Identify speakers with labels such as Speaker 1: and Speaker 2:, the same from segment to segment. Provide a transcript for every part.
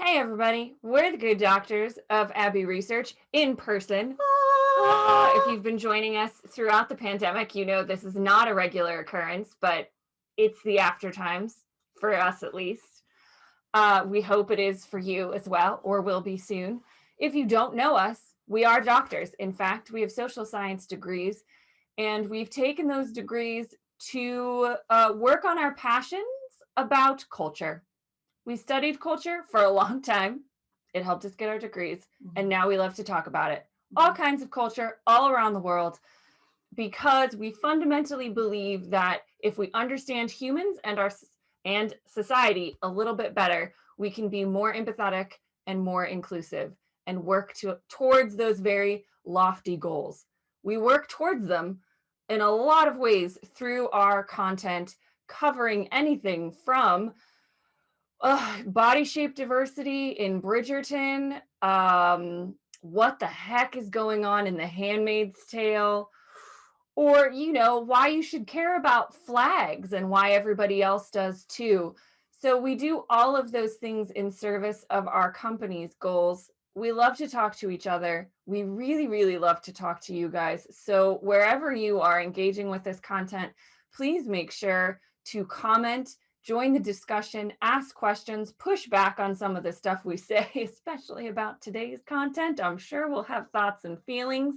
Speaker 1: Hey everybody, we're the good doctors of Abbey Research in person. If you've been joining us throughout the pandemic, you know this is not a regular occurrence, but it's the after times, for us at least. We hope it is for you as well, or will be soon. If you don't know us, we are doctors. In fact, we have social science degrees, and we've taken those degrees to work on our passions about culture. We studied culture for a long time. It helped us get our degrees. And now we love to talk about it. All kinds of culture all around the world, because we fundamentally believe that if we understand humans and society a little bit better, we can be more empathetic and more inclusive and work towards those very lofty goals. We work towards them in a lot of ways through our content, covering anything from body shape diversity in Bridgerton. What the heck is going on in The Handmaid's Tale? Or, why you should care about flags and why everybody else does too. So we do all of those things in service of our company's goals. We love to talk to each other. We really, really love to talk to you guys. So wherever you are engaging with this content, please make sure to comment, join the discussion, ask questions, push back on some of the stuff we say, especially about today's content. I'm sure we'll have thoughts and feelings,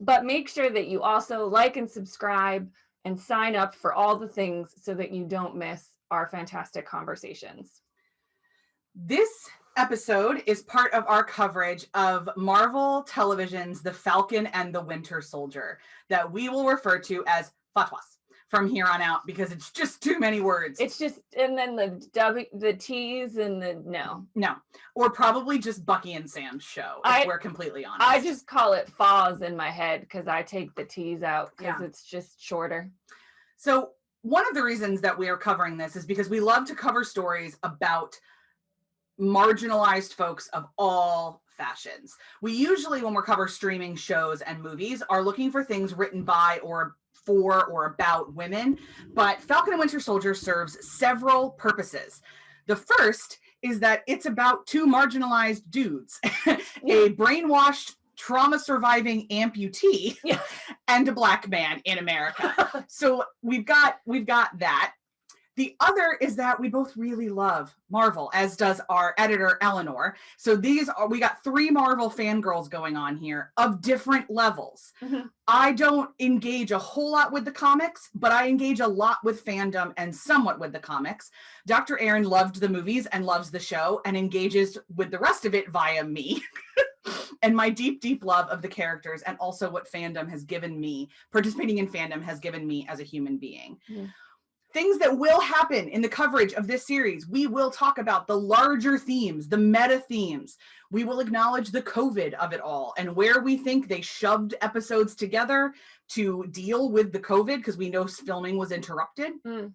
Speaker 1: but make sure that you also like and subscribe and sign up for all the things so that you don't miss our fantastic conversations.
Speaker 2: This episode is part of our coverage of Marvel Television's The Falcon and the Winter Soldier, that we will refer to as fatwas from here on out, because it's just too many words.
Speaker 1: It's just, and then the T's and the no,
Speaker 2: or probably just Bucky and Sam's show, if we're completely honest.
Speaker 1: I just call it FAWs in my head because I take the T's out because it's just shorter.
Speaker 2: So one of the reasons that we are covering this is because we love to cover stories about marginalized folks of all fashions. We usually, when we cover streaming shows and movies, are looking for things written by or for or about women, but Falcon and Winter Soldier serves several purposes. The first is that it's about two marginalized dudes, a brainwashed, trauma-surviving amputee, and a black man in America. So we've got that. The other is that we both really love Marvel, as does our editor, Eleanor. So we got three Marvel fangirls going on here of different levels. Mm-hmm. I don't engage a whole lot with the comics, but I engage a lot with fandom and somewhat with the comics. Dr. Aaron loved the movies and loves the show and engages with the rest of it via me. And my deep, deep love of the characters, and also what fandom has given me, participating in fandom has given me as a human being. Mm-hmm. Things that will happen in the coverage of this series. We will talk about the larger themes, the meta themes. We will acknowledge the COVID of it all and where we think they shoved episodes together to deal with the COVID, because we know filming was interrupted. Mm.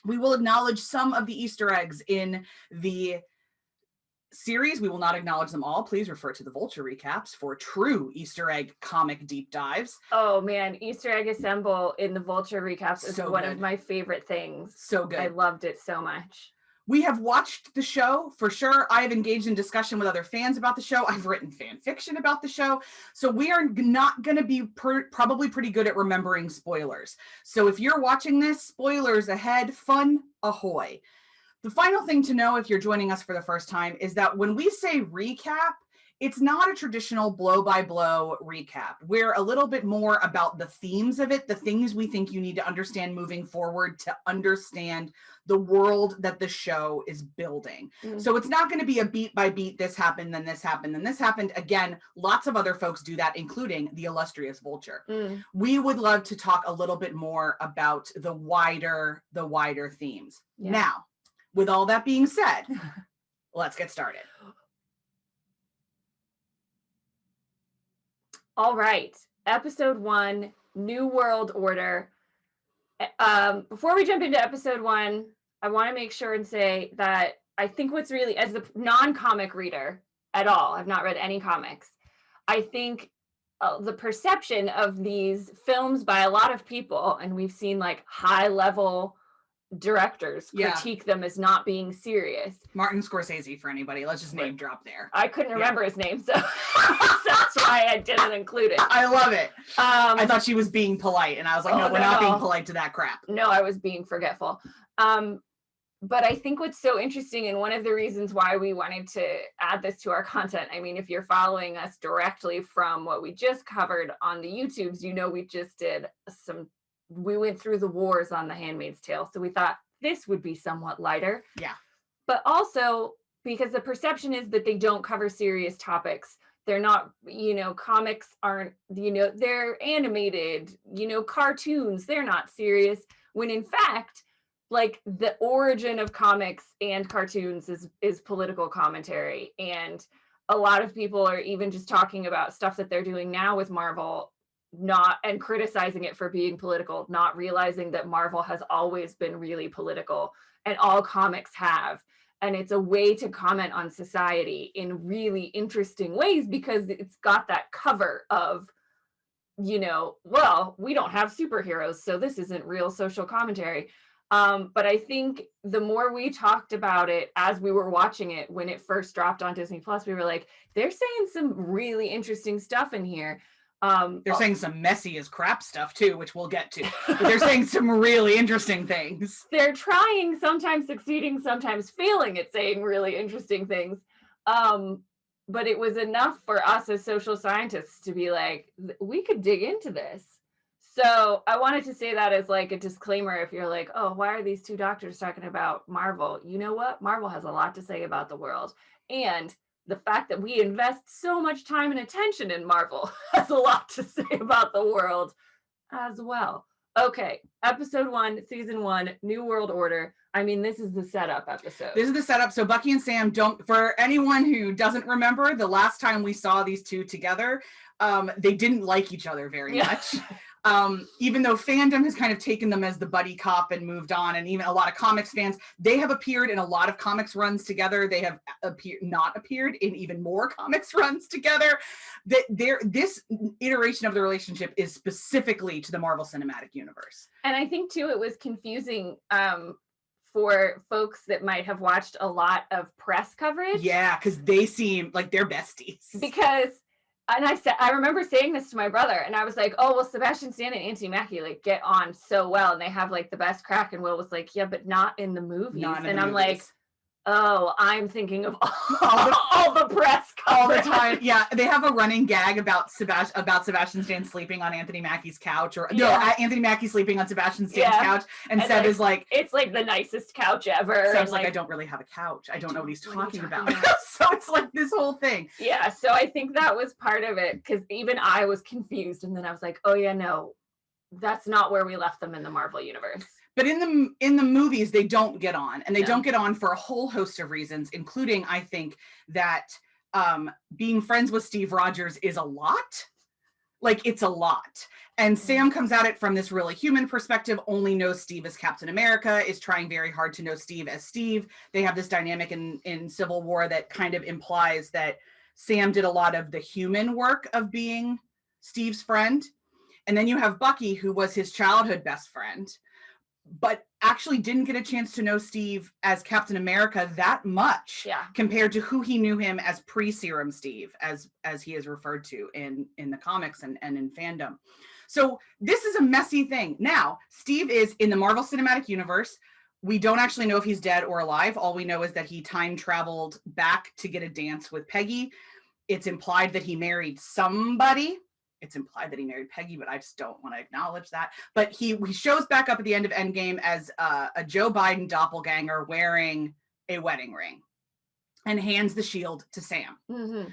Speaker 2: We will acknowledge some of the Easter eggs in the series. We will not acknowledge them all. Please refer to the Vulture recaps for true Easter egg comic deep dives.
Speaker 1: Oh man, Easter egg assemble in the Vulture recaps is one of my favorite things.
Speaker 2: So good.
Speaker 1: I loved it so much.
Speaker 2: We have watched the show for sure. I have engaged in discussion with other fans about the show. I've written fan fiction about the show. So we are not going to be probably pretty good at remembering spoilers. So if you're watching this, spoilers ahead, fun, ahoy. The final thing to know if you're joining us for the first time is that when we say recap, it's not a traditional blow-by-blow recap. We're a little bit more about the themes of it, the things we think you need to understand moving forward to understand the world that the show is building. Mm-hmm. So it's not going to be a beat by beat, this happened, then this happened, then this happened. Again, lots of other folks do that, including the illustrious Vulture. Mm. We would love to talk a little bit more about the wider themes. Yeah. Now, with all that being said, let's get started.
Speaker 1: All right. Episode 1, New World Order. Before we jump into episode 1, I want to make sure and say that I think what's really, as the non-comic reader at all, I've not read any comics, I think the perception of these films by a lot of people, and we've seen like high-level directors
Speaker 2: Yeah.
Speaker 1: critique them as not being serious.
Speaker 2: Martin Scorsese, for anybody. Let's just name drop there.
Speaker 1: I couldn't remember his name, so that's why I didn't include it.
Speaker 2: I love it. I thought she was being polite, and I was like, no, we're not being polite to that crap.
Speaker 1: No, I was being forgetful. But I think what's so interesting, and one of the reasons why we wanted to add this to our content, I mean, if you're following us directly from what we just covered on the YouTubes, you know, we just did we went through the wars on The Handmaid's Tale. So we thought this would be somewhat lighter.
Speaker 2: Yeah.
Speaker 1: But also because the perception is that they don't cover serious topics. They're not, you know, comics aren't, you know, they're animated, you know, cartoons, they're not serious. When in fact, like the origin of comics and cartoons is political commentary. And a lot of people are even just talking about stuff that they're doing now with Marvel, and criticizing it for being political, not realizing that Marvel has always been really political, and all comics have. And it's a way to comment on society in really interesting ways, because it's got that cover of, you know, well, we don't have superheroes, so this isn't real social commentary. But I think the more we talked about it as we were watching it, when it first dropped on Disney Plus, we were like, they're saying some really interesting stuff in here.
Speaker 2: They're saying some messy as crap stuff too, which we'll get to. But they're saying some really interesting things.
Speaker 1: They're trying, sometimes succeeding, sometimes failing at saying really interesting things. But it was enough for us as social scientists to be like, we could dig into this. So I wanted to say that as like a disclaimer. If you're like, oh, why are these two doctors talking about Marvel? You know what? Marvel has a lot to say about the world. And the fact that we invest so much time and attention in Marvel has a lot to say about the world as well. Okay, episode 1, season 1, New World Order. I mean, this is the setup episode.
Speaker 2: This is the setup. So Bucky and Sam for anyone who doesn't remember, the last time we saw these two together, they didn't like each other very much. Even though fandom has kind of taken them as the buddy cop and moved on, and even a lot of comics fans, they have appeared in a lot of comics runs together. They have not appeared in even more comics runs together. This iteration of the relationship is specifically to the Marvel Cinematic Universe.
Speaker 1: And I think too, it was confusing for folks that might have watched a lot of press coverage.
Speaker 2: Yeah, because they seem like they're besties.
Speaker 1: Because and I remember saying this to my brother, and I was like, oh, well, Sebastian Stan and Auntie Mackie like get on so well, and they have like the best crack. And Will was like, yeah, but not in the movies. And I'm like, oh, I'm thinking of all the press coverage.
Speaker 2: All the time. Yeah, they have a running gag about Sebastian Stan sleeping on Anthony Mackie's couch, or Anthony Mackie sleeping on Sebastian Stan's couch, and Seb is like,
Speaker 1: it's like the nicest couch ever.
Speaker 2: Seb's like, I don't really have a couch. I don't know what he's talking about. So it's like this whole thing.
Speaker 1: Yeah, so I think that was part of it, because even I was confused, and then I was like, oh yeah, no, that's not where we left them in the Marvel universe.
Speaker 2: But in the movies, they don't get on, and they don't get on for a whole host of reasons, including, I think, that being friends with Steve Rogers is a lot. Like, it's a lot. And Sam comes at it from this really human perspective, only knows Steve as Captain America, is trying very hard to know Steve as Steve. They have this dynamic in Civil War that kind of implies that Sam did a lot of the human work of being Steve's friend. And then you have Bucky, who was his childhood best friend, but actually didn't get a chance to know Steve as Captain America that much, compared to who he knew him as pre-Serum Steve, as he is referred to in the comics and in fandom. So this is a messy thing. Now, Steve is in the Marvel Cinematic Universe. We don't actually know if he's dead or alive. All we know is that he time traveled back to get a dance with Peggy. It's implied that he married somebody. It's implied that he married Peggy, but I just don't want to acknowledge that. But he shows back up at the end of Endgame as a Joe Biden doppelganger wearing a wedding ring and hands the shield to Sam. Mm-hmm.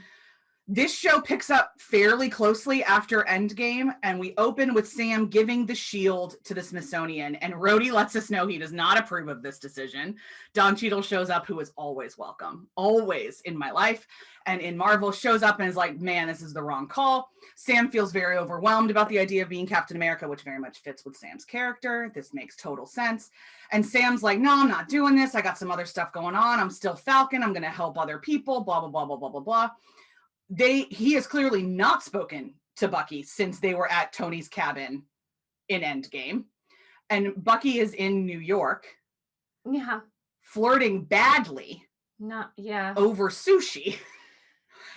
Speaker 2: This show picks up fairly closely after Endgame, and we open with Sam giving the shield to the Smithsonian, and Rhodey lets us know he does not approve of this decision. Don Cheadle shows up, who is always welcome, always in my life, and in Marvel shows up and is like, man, this is the wrong call. Sam feels very overwhelmed about the idea of being Captain America, which very much fits with Sam's character. This makes total sense. And Sam's like, no, I'm not doing this. I got some other stuff going on. I'm still Falcon. I'm going to help other people, blah, blah, blah, blah, blah, blah, blah. He has clearly not spoken to Bucky since they were at Tony's cabin in Endgame. And Bucky is in New York
Speaker 1: Yeah.
Speaker 2: flirting badly
Speaker 1: Not yeah.
Speaker 2: over sushi,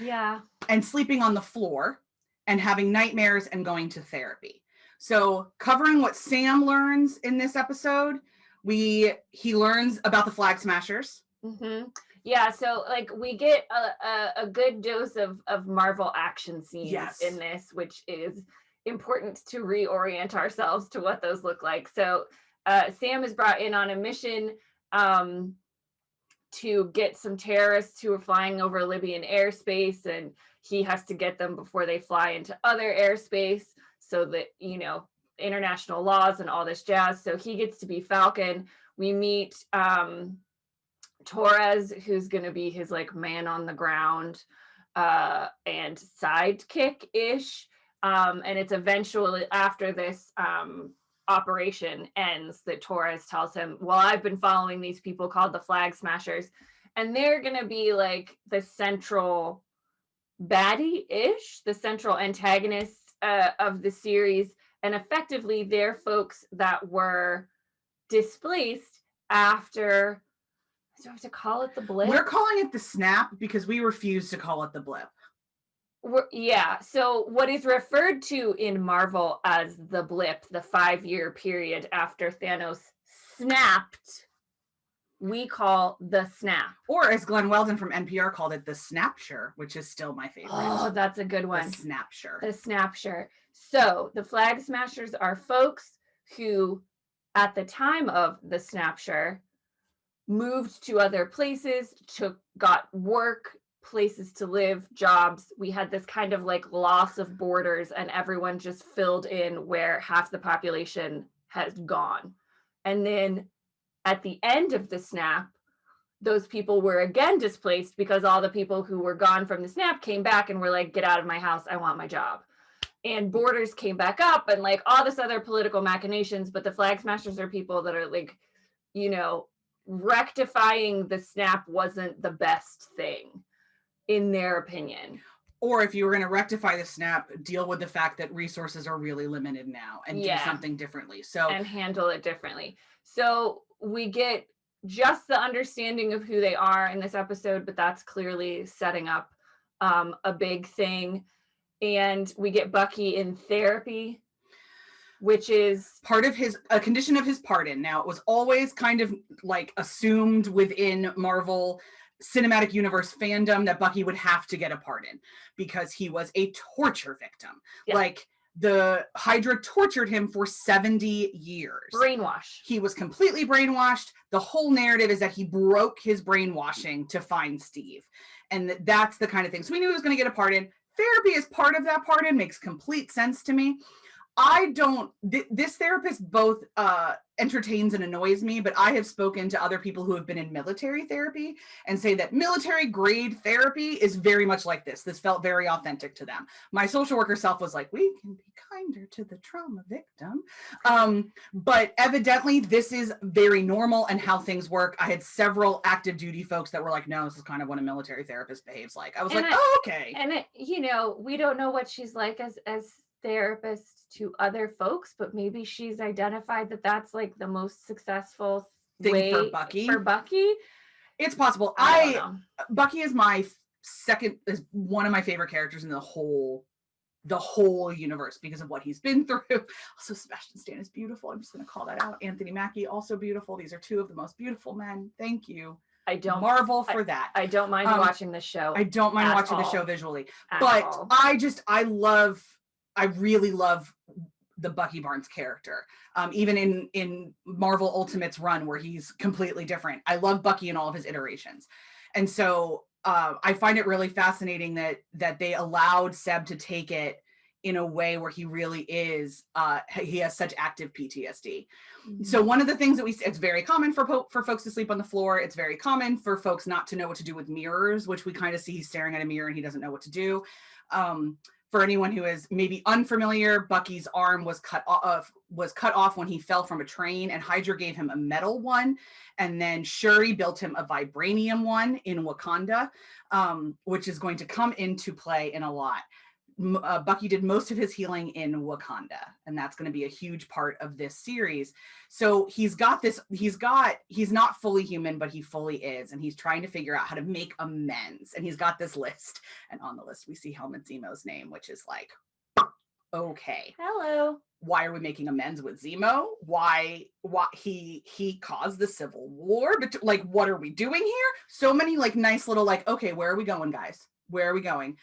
Speaker 1: Yeah.
Speaker 2: and sleeping on the floor and having nightmares and going to therapy. So covering what Sam learns in this episode, he learns about the Flag Smashers.
Speaker 1: Mm-hmm. Yeah, so like we get a good dose of Marvel action scenes in
Speaker 2: Yes.
Speaker 1: this, which is important to reorient ourselves to what those look like. So Sam is brought in on a mission um, to get some terrorists who are flying over Libyan airspace, and he has to get them before they fly into other airspace so that, you know, international laws and all this jazz. So he gets to be Falcon. We meet Torres, who's going to be his like man on the ground and sidekick ish. And it's eventually after this operation ends that Torres tells him, well, I've been following these people called the Flag Smashers, and they're going to be like the central baddie ish, the central antagonists of the series. And effectively, they're folks that were displaced after, do I have to call it the blip?
Speaker 2: We're calling it the snap because we refuse to call it the blip.
Speaker 1: Yeah. So what is referred to in Marvel as the blip, the 5-year period after Thanos snapped, we call the snap.
Speaker 2: Or as Glenn Weldon from NPR called it, the snapshire, which is still my favorite.
Speaker 1: Oh, that's a good one.
Speaker 2: The snapshire.
Speaker 1: The snapshire. So the Flag Smashers are folks who, at the time of the snapshire, moved to other places, got work, places to live, jobs. We had this kind of like loss of borders, and everyone just filled in where half the population has gone. And then at the end of the snap, those people were again displaced because all the people who were gone from the snap came back and were like, get out of my house, I want my job. And borders came back up and like all this other political machinations. But the Flag Smashers are people that are like, you know, rectifying the snap wasn't the best thing in their opinion.
Speaker 2: Or if you were going to rectify the snap, deal with the fact that resources are really limited now and do something differently. So
Speaker 1: and handle it differently. So we get just the understanding of who they are in this episode, but that's clearly setting up a big thing. And we get Bucky in therapy, which is
Speaker 2: part of a condition of his pardon. Now, it was always kind of like assumed within Marvel Cinematic Universe fandom that Bucky would have to get a pardon because he was a torture victim. Yeah. Like the Hydra tortured him for 70 years.
Speaker 1: Brainwash.
Speaker 2: He was completely brainwashed. The whole narrative is that he broke his brainwashing to find Steve. And that's the kind of thing. So we knew he was going to get a pardon. Therapy is part of that pardon. Makes complete sense to me. This therapist both entertains and annoys me, but I have spoken to other people who have been in military therapy and say that military grade therapy is very much like this. This felt very authentic to them. My social worker self was like, we can be kinder to the trauma victim. But evidently this is very normal and how things work. I had several active duty folks that were like, no, this is kind of what a military therapist behaves like. I was oh, okay.
Speaker 1: And you know, we don't know what she's like as therapist to other folks, but maybe she's identified that that's like the most successful
Speaker 2: thing
Speaker 1: way
Speaker 2: for Bucky. It's possible. Bucky is is one of my favorite characters in the whole universe because of what he's been through. Also, Sebastian Stan is beautiful. I'm just going to call that out. Anthony Mackie, also beautiful. These are two of the most beautiful men. Thank you. Marvel for that.
Speaker 1: I don't mind watching the show.
Speaker 2: I don't mind watching the show visually, but I really love the Bucky Barnes character. Even in Marvel Ultimates run where he's completely different. I love Bucky in all of his iterations. And so I find it really fascinating that they allowed Seb to take it in a way where he really is, he has such active PTSD. Mm-hmm. So one of the things that it's very common for folks to sleep on the floor. It's very common for folks not to know what to do with mirrors, which we kind of see he's staring at a mirror and he doesn't know what to do. For anyone who is maybe unfamiliar, Bucky's arm was cut off when he fell from a train, and Hydra gave him a metal one, and then Shuri built him a vibranium one in Wakanda, which is going to come into play in a lot. Bucky did most of his healing in Wakanda, and that's going to be a huge part of this series. So he's not fully human, but he fully is, and he's trying to figure out how to make amends. And he's got this list, and on the list we see Helmut Zemo's name, which is like, okay,
Speaker 1: Hello.
Speaker 2: why are we making amends with Zemo? Why he caused the Civil War? But like, what are we doing here? So many like nice little like, okay, where are we going, guys? Where are we going?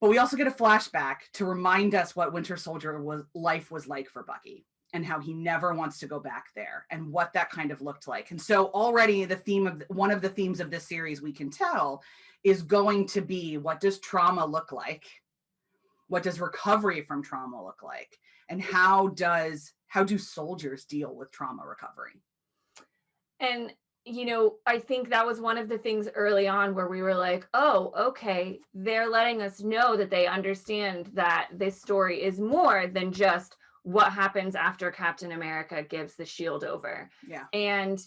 Speaker 2: But we also get a flashback to remind us what Winter Soldier life was like for Bucky, and how he never wants to go back there, and what that kind of looked like. And so already one of the themes of this series we can tell is going to be, what does trauma look like? What does recovery from trauma look like? And how do soldiers deal with trauma recovery?
Speaker 1: And I think that was one of the things early on where we were like, oh, okay, they're letting us know that they understand that this story is more than just what happens after Captain America gives the shield over.
Speaker 2: Yeah.
Speaker 1: And,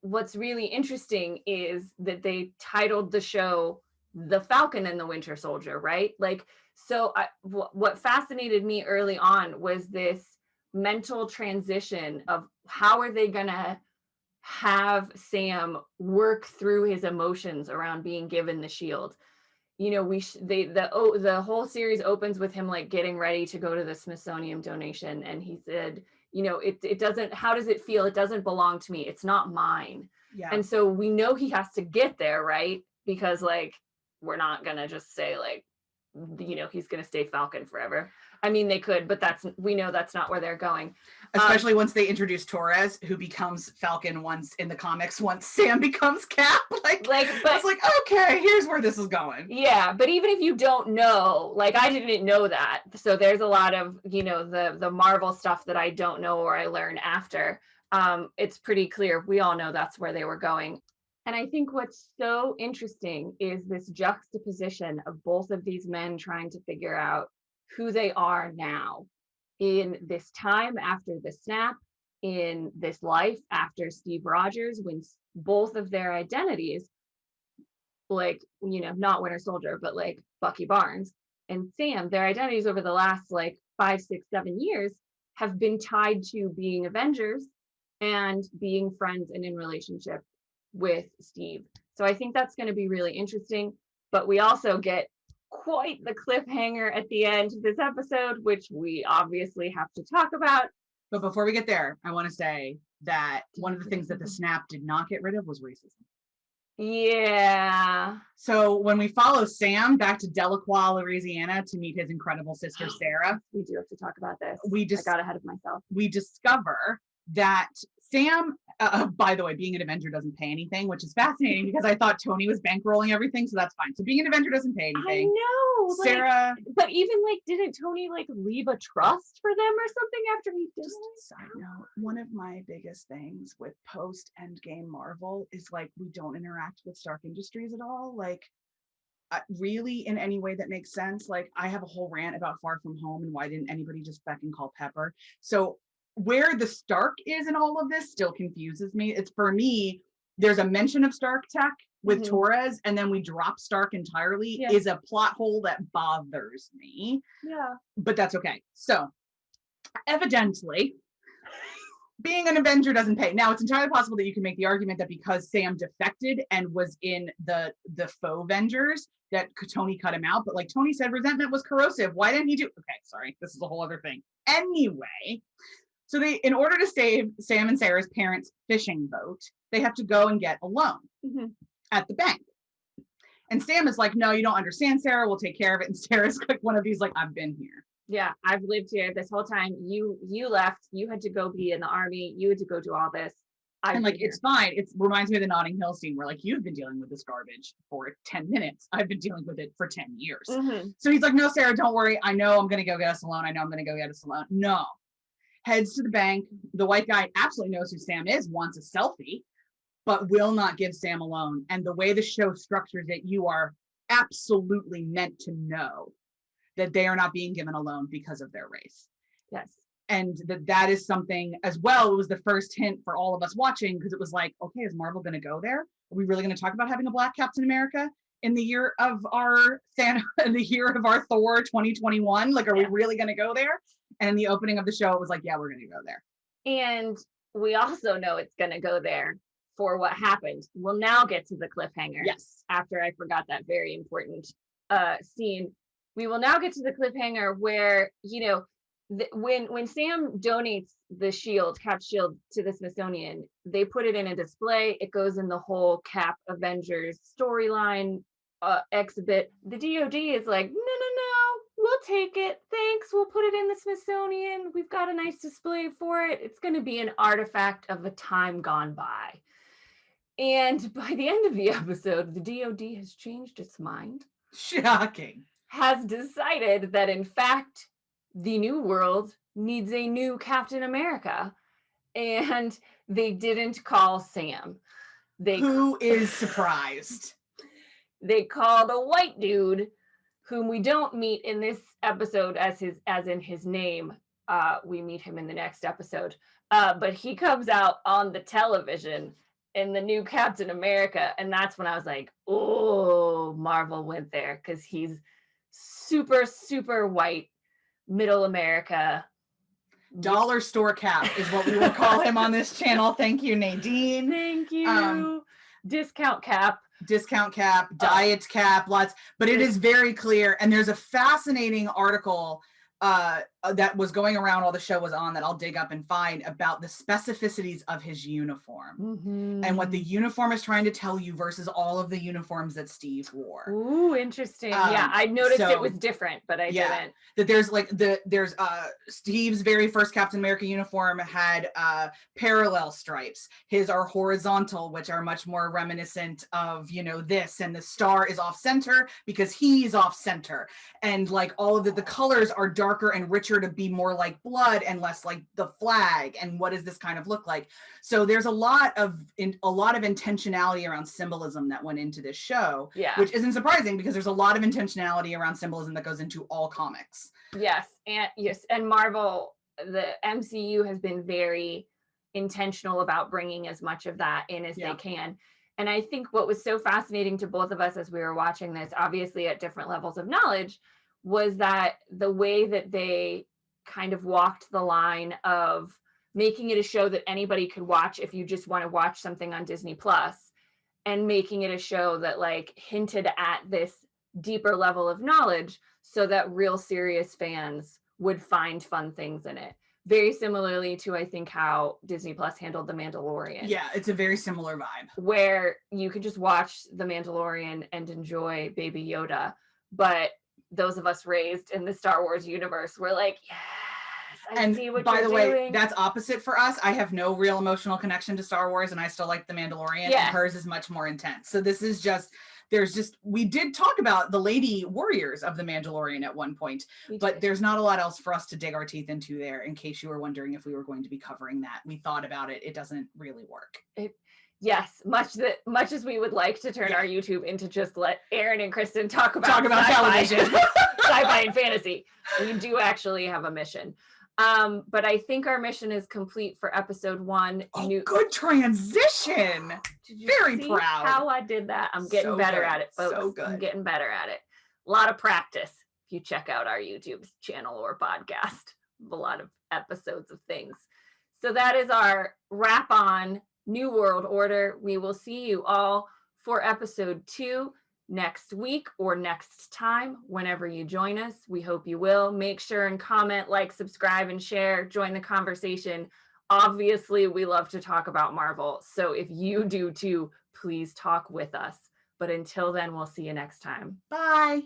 Speaker 1: what's really interesting is that they titled the show The Falcon and the Winter Soldier, right? Like, so what fascinated me early on was this mental transition of how are they going to have Sam work through his emotions around being given the shield. The whole series opens with him like getting ready to go to the Smithsonian donation, and he said, it doesn't, how does it feel? It doesn't belong to me. It's not mine.
Speaker 2: Yeah.
Speaker 1: And so we know he has to get there, right? Because like, we're not gonna just say like, he's gonna stay Falcon forever. I mean, they could, but we know that's not where they're going.
Speaker 2: Especially once they introduce Torres, who becomes Falcon once in the comics, once Sam becomes Cap. But it's like, okay, here's where this is going.
Speaker 1: Yeah, but even if you don't know, like I didn't know that. So there's a lot of, the Marvel stuff that I don't know or I learn after. It's pretty clear. We all know that's where they were going. And I think what's so interesting is this juxtaposition of both of these men trying to figure out who they are now in this time after the snap, in this life after Steve Rogers, when both of their identities, like, not Winter Soldier, but like Bucky Barnes and Sam, their identities over the last like 5, 6, 7 years have been tied to being Avengers and being friends and in relationship with Steve. So I think that's going to be really interesting. But we also get quite the cliffhanger at the end of this episode, which we obviously have to talk about.
Speaker 2: But before we get there, I want to say that one of the things that the snap did not get rid of was racism.
Speaker 1: Yeah.
Speaker 2: So when we follow Sam back to Delacroix, Louisiana to meet his incredible sister, Sarah.
Speaker 1: We do have to talk about this.
Speaker 2: I
Speaker 1: got ahead of myself.
Speaker 2: We discover that Sam, by the way, being an Avenger doesn't pay anything, which is fascinating because I thought Tony was bankrolling everything, so that's fine. So being an Avenger doesn't pay anything.
Speaker 1: I know,
Speaker 2: Sarah.
Speaker 1: But even like, didn't Tony like leave a trust for them or something after he did?
Speaker 2: Just a side note, one of my biggest things with post Endgame Marvel is like we don't interact with Stark Industries at all. Like, really, in any way that makes sense. Like, I have a whole rant about Far From Home and why didn't anybody just fucking call Pepper? So where the Stark is in all of this still confuses me. It's, for me, there's a mention of Stark tech with Torres, and then we drop Stark entirely is a plot hole that bothers me.
Speaker 1: Yeah.
Speaker 2: But that's okay. So evidently, being an Avenger doesn't pay. Now, it's entirely possible that you can make the argument that because Sam defected and was in the faux Avengers, that Tony cut him out. But like Tony said, resentment was corrosive. Why didn't he do? Okay, sorry, this is a whole other thing. Anyway, so they, in order to save Sam and Sarah's parents' fishing boat, they have to go and get a loan at the bank. And Sam is like, no, you don't understand, Sarah. We'll take care of it. And Sarah's like one of these, like, I've been here.
Speaker 1: Yeah, I've lived here this whole time. You left. You had to go be in the army. You had to go do all this.
Speaker 2: And like, it's fine. It reminds me of the Notting Hill scene where like, you've been dealing with this garbage for 10 minutes. I've been dealing with it for 10 years. So he's like, no, Sarah, don't worry. I know I'm going to go get us a loan. I know I'm going to go get us a loan. No. Heads to the bank. The white guy absolutely knows who Sam is, wants a selfie, but will not give Sam a loan. And the way the show structures it, you are absolutely meant to know that they are not being given a loan because of their race.
Speaker 1: Yes.
Speaker 2: And that is something as well. It was the first hint for all of us watching, because it was like, okay, is Marvel going to go there? Are we really going to talk about having a Black Captain America? in the year of our in the year of our Thor 2021? Like, are we really going to go there? And the opening of the show, it was like, yeah, we're going to go there.
Speaker 1: And we also know it's going to go there for what happened. We'll now get to the cliffhanger.
Speaker 2: Yes.
Speaker 1: After I forgot that very important scene, we will now get to the cliffhanger where, you know, when Sam donates the shield, Cap shield, to the Smithsonian, they put it in a display. It goes in the whole Cap Avengers storyline exhibit. The DoD is like, no, we'll take it. Thanks. We'll put it in the Smithsonian. We've got a nice display for it. It's going to be an artifact of a time gone by. And by the end of the episode, the DoD has changed its mind.
Speaker 2: Shocking.
Speaker 1: Has decided that, in fact, the new world needs a new Captain America. And they didn't call Sam.
Speaker 2: Who is surprised?
Speaker 1: They called a white dude whom we don't meet in this episode as in his name. We meet him in the next episode. But he comes out on the television in the new Captain America. And that's when I was like, oh, Marvel went there, because he's super, super white, middle America.
Speaker 2: Dollar store Cap is what we will call him on this channel. Thank you, Nadine.
Speaker 1: Thank you. Discount Cap,
Speaker 2: diet Cap, lots. But it is very clear. And there's a fascinating article that was going around while the show was on that I'll dig up and find about the specificities of his uniform and what the uniform is trying to tell you versus all of the uniforms that Steve wore.
Speaker 1: Ooh, interesting. Yeah, I noticed it was different, but I didn't.
Speaker 2: That there's Steve's very first Captain America uniform had parallel stripes. His are horizontal, which are much more reminiscent of, you know, this, and the star is off center because he's off center. And like all of the colors are darker and richer to be more like blood and less like the flag. And what does this kind of look like? So there's a lot of intentionality around symbolism that went into this show, which isn't surprising because there's a lot of intentionality around symbolism that goes into all comics.
Speaker 1: Yes, and Marvel, the MCU has been very intentional about bringing as much of that in as they can. And I think what was so fascinating to both of us as we were watching this, obviously at different levels of knowledge, was that the way that they kind of walked the line of making it a show that anybody could watch if you just want to watch something on Disney Plus, and making it a show that like hinted at this deeper level of knowledge so that real serious fans would find fun things in it. Very similarly to, I think, how Disney Plus handled The Mandalorian.
Speaker 2: Yeah, it's a very similar vibe.
Speaker 1: Where you could just watch The Mandalorian and enjoy Baby Yoda, but those of us raised in the Star Wars universe were like, yes, I see what you're doing.
Speaker 2: By the way, that's opposite for us. I have no real emotional connection to Star Wars, and I still like The Mandalorian, and hers is much more intense. So this is we did talk about the lady warriors of The Mandalorian at one point, but there's not a lot else for us to dig our teeth into there, in case you were wondering if we were going to be covering that. We thought about it. It doesn't really work.
Speaker 1: Yes, much as we would like to turn our YouTube into just let Aaron and Kristen talk about
Speaker 2: television,
Speaker 1: sci-fi and fantasy, we do actually have a mission. But I think our mission is complete for episode 1.
Speaker 2: Good transition. Very proud.
Speaker 1: How I did that. I'm getting better at it, folks.
Speaker 2: So good.
Speaker 1: I'm getting better at it. A lot of practice. If you check out our YouTube channel or podcast, a lot of episodes of things. So that is our wrap on New World Order. We will see you all for episode 2 next week or next time, whenever you join us. We hope you will. Make sure and comment, like, subscribe, and share. Join the conversation. Obviously, we love to talk about Marvel. So if you do too, please talk with us. But until then, we'll see you next time.
Speaker 2: Bye.